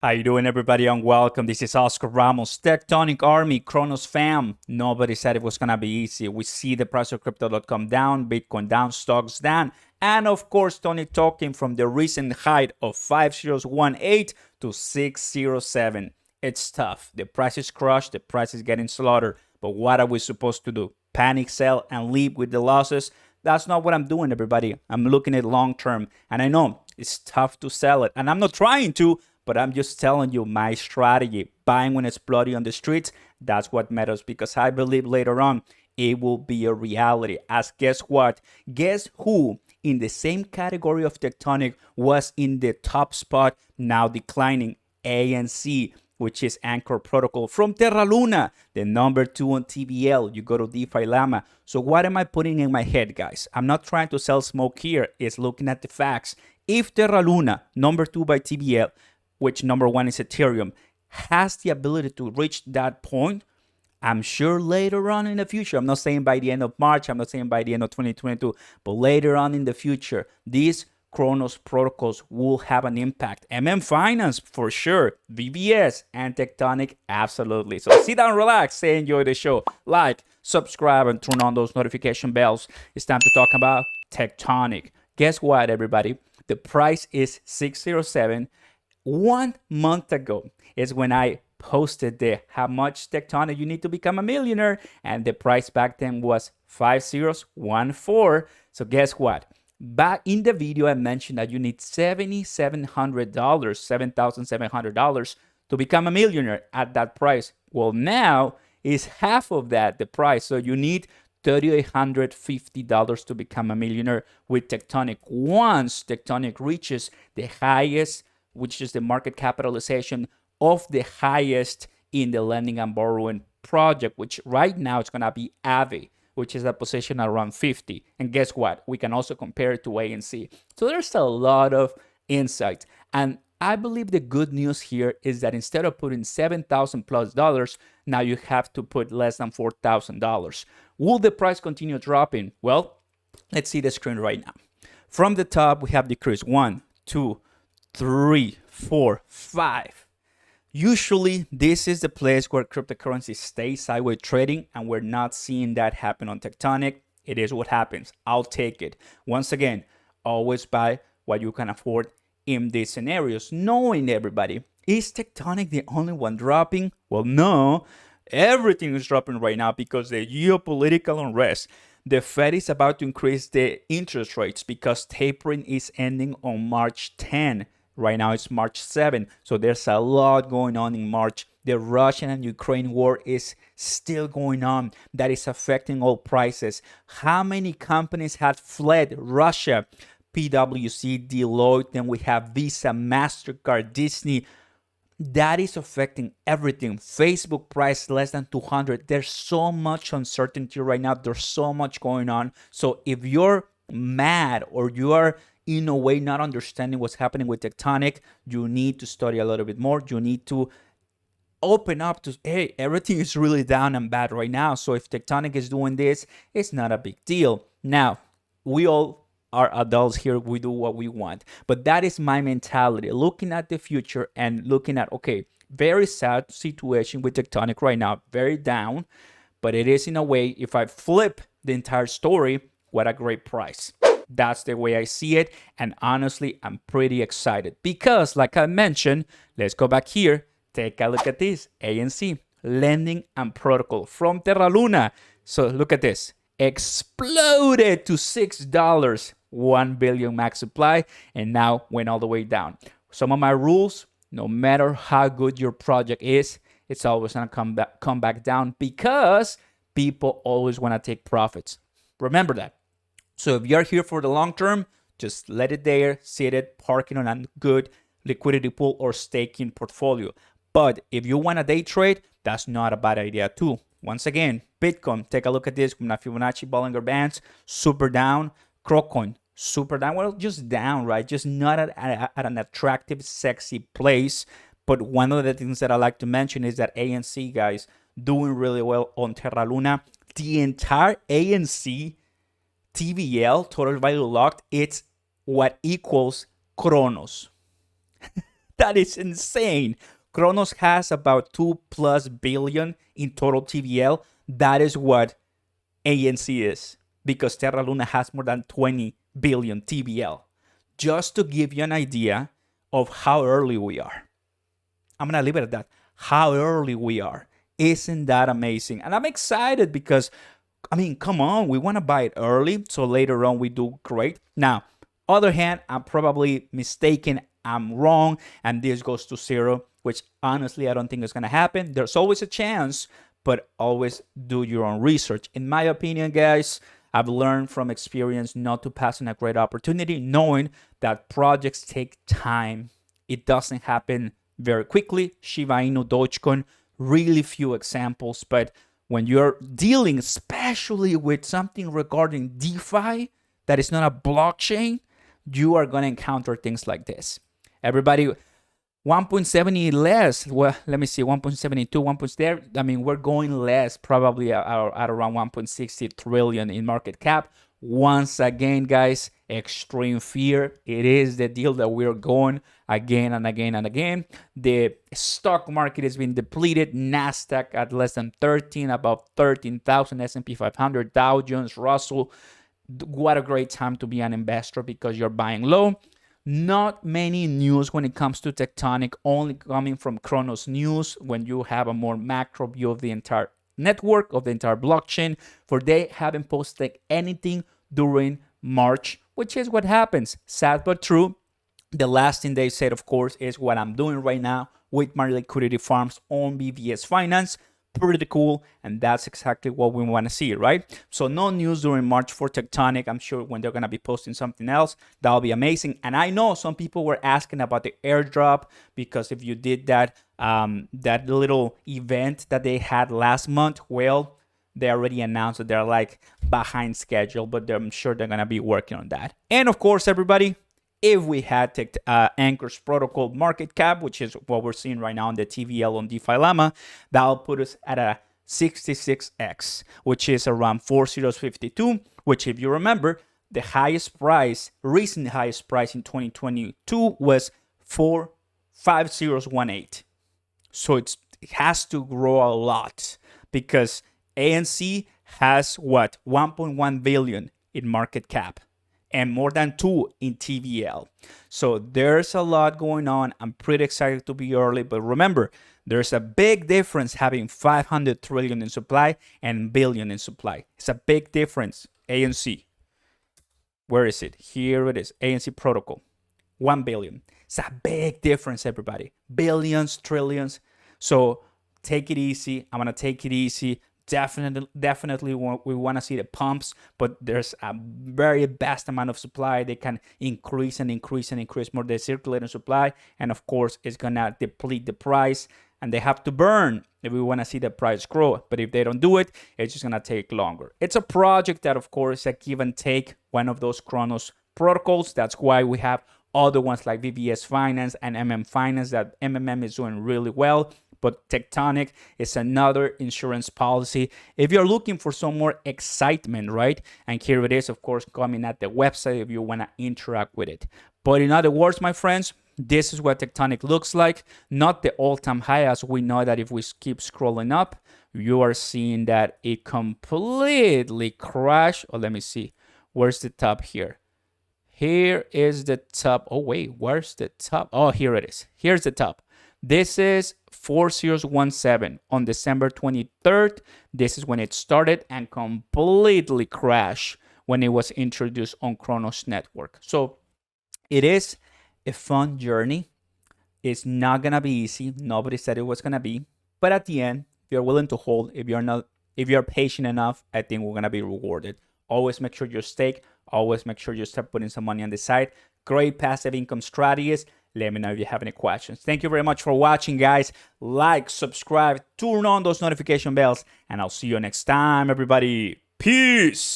How you doing, everybody, and welcome. This is Oscar Ramos, Tectonic Army, CRONOS fam. Nobody said it was going to be easy. We see the price of crypto.com down, Bitcoin down, stocks down, and of course, Tonic talking from the recent height of 5018 to 607. It's tough. The price is crushed, the price is getting slaughtered. But what are we supposed to do? Panic sell and leave with the losses? That's not what I'm doing, everybody. I'm looking at long term, and I know it's tough to sell it, and I'm not trying to. But I'm just telling you my strategy. Buying when it's bloody on the streets, that's what matters, because I believe later on it will be a reality. As guess what? Guess who in the same category of Tectonic was in the top spot, now declining? ANC, which is Anchor Protocol from Terra Luna, the number 2 on TBL. You go to DeFi Llama. So what am I putting in my head, guys? I'm not trying to sell smoke here. It's looking at the facts. If Terra Luna, number 2 by TBL, which number 1 is Ethereum, has the ability to reach that point, I'm sure later on in the future, I'm not saying by the end of March, I'm not saying by the end of 2022, but later on in the future, these CRONOS protocols will have an impact. Finance for sure, VBS and Tectonic absolutely. So sit down, relax, say enjoy the show, like, subscribe, and turn on those notification bells. It's time to talk about Tectonic. Guess what, everybody? The price is 607. 1 month ago is when I posted the how much Tectonic you need to become a millionaire, and the price back then was 5014. So guess what? Back in the video, I mentioned that you need $7,700, $7,700 to become a millionaire at that price. Well, now is half of that the price. So you need $3,850 to become a millionaire with Tectonic. Once Tectonic reaches the highest, which is the market capitalization of the highest in the lending and borrowing project, which right now it's going to be Aave, which is a position around 50. And guess what? We can also compare it to ANC. So there's a lot of insight. And I believe the good news here is that instead of putting $7,000 plus dollars, now you have to put less than $4,000. Will the price continue dropping? Well, let's see the screen right now. From the top, we have decreased 1, 2, 3, 4, 5. Usually, this is the place where cryptocurrency stays sideways trading, and we're not seeing that happen on Tectonic. It is what happens. I'll take it. Once again, always buy what you can afford in these scenarios, knowing everybody. Is Tectonic the only one dropping? Well, no. Everything is dropping right now because the geopolitical unrest. The Fed is about to increase the interest rates because tapering is ending on March 10. Right now it's March 7. So there's a lot going on in March. The Russian and Ukraine war is still going on. That is affecting all prices. How many companies have fled Russia? PwC, Deloitte, then we have Visa, MasterCard, Disney. That is affecting everything. Facebook price less than 200. There's so much uncertainty right now. There's so much going on. So if you're mad or you are in a way not understanding what's happening with Tectonic, you need to study a little bit more. You need to open up to, hey, everything is really down and bad right now. So if Tectonic is doing this, it's not a big deal. Now, we all are adults here. We do what we want. But that is my mentality, looking at the future and looking at, okay, very sad situation with Tectonic right now, very down. But it is in a way, if I flip the entire story, what a great price. That's the way I see it. And honestly, I'm pretty excited because, like I mentioned, let's go back here. Take a look at this. ANC, lending and protocol from Terra Luna. So look at this. Exploded to $6. 1 billion max supply. And now went all the way down. Some of my rules, no matter how good your project is, it's always going to come back down because people always want to take profits. Remember that. So if you're here for the long term, just let it there, sit it, parking on a good liquidity pool or staking portfolio. But if you want to day trade, that's not a bad idea too. Once again, Bitcoin, take a look at this. Fibonacci Bollinger Bands, super down. CROCOin, super down. Well, just down, right? Just not at an attractive, sexy place. But one of the things that I like to mention is that ANC, guys, doing really well on Terra Luna. The entire ANC TVL, total value locked, it's what equals CRONOS. That is insane. CRONOS has about 2+ billion in total TVL. That is what ANC is, because Terra Luna has more than 20 billion TVL. Just to give you an idea of how early we are. I'm going to leave it at that. How early we are. Isn't that amazing? And I'm excited because, I mean, come on, we want to buy it early so later on we do great. Now, other hand, I'm probably mistaken. I'm wrong, and this goes to zero, which honestly I don't think is going to happen. There's always a chance, but always do your own research. In my opinion, guys, I've learned from experience not to pass on a great opportunity, knowing that projects take time. It doesn't happen very quickly. Shiba Inu, Dogecoin, really few examples, but when you're dealing especially with something regarding DeFi that is not a blockchain, you are going to encounter things like this. Everybody, 1.70 less. Well, let me see, 1.72, 1. There. I mean, we're going less, probably at around 1.60 trillion in market cap. Once again, guys, extreme fear. It is the deal that we're going again and again and again. The stock market has been depleted. Nasdaq at less than 13, about 13,000. S&P 500, Dow Jones, Russell. What a great time to be an investor because you're buying low. Not many news when it comes to Tectonic, only coming from CRONOS news when you have a more macro view of the entire network, of the entire blockchain. For they haven't posted anything during March, which is what happens. Sad but true. The last thing they said, of course, is what I'm doing right now with my liquidity farms on BVS Finance. Pretty cool, and that's exactly what we want to see, right? So no news during March for Tectonic. I'm sure when they're going to be posting something else, that'll be amazing. And I know some people were asking about the airdrop, because if you did that that little event that they had last month, well, they already announced that they're like behind schedule, but I'm sure they're going to be working on that. And of course, everybody, if we had Anchor's protocol market cap, which is what we're seeing right now on the TVL on DeFi Llama, that'll put us at a 66x, which is around 4052, which, if you remember, the highest price, recent highest price in 2022 was 45018. So it has to grow a lot, because ANC has what, 1.1 billion in market cap and more than 2 in TVL. So there's a lot going on. I'm pretty excited to be early, but remember, there's a big difference having 500 trillion in supply and billion in supply. It's a big difference. ANC. Where is it? Here it is. ANC protocol. 1 billion. It's a big difference, everybody. Billions, trillions. So take it easy. I'm going to take it easy. Definitely we want to see the pumps, but there's a very vast amount of supply. They can increase and increase and increase more the circulating supply, and of course it's gonna deplete the price, and they have to burn if we want to see the price grow. But if they don't do it, it's just gonna take longer. It's a project that, of course, a give and take, one of those CRONOS protocols. That's why we have other ones like VVS Finance and Finance, that MMM is doing really well. But Tectonic is another insurance policy if you're looking for some more excitement, right? And here it is, of course, coming at the website if you want to interact with it. But in other words, my friends, this is what Tectonic looks like. Not the all-time high, as we know that if we keep scrolling up, you are seeing that it completely crashed. Oh, let me see. Where's the top here? Here is the top. Oh, wait, where's the top? Oh, here it is. Here's the top. This is 4017 on December 23rd. This is when it started and completely crashed when it was introduced on CRONOS network. So it is a fun journey. It's not gonna be easy. Nobody said it was gonna be, but at the end, if you're willing to hold, if you're patient enough, I think we're gonna be rewarded. Always make sure you stake. Always make sure you start putting some money on the side. Great passive income strategies. Let me know if you have any questions. Thank you very much for watching, guys. Like, subscribe, turn on those notification bells, and I'll see you next time, everybody. Peace.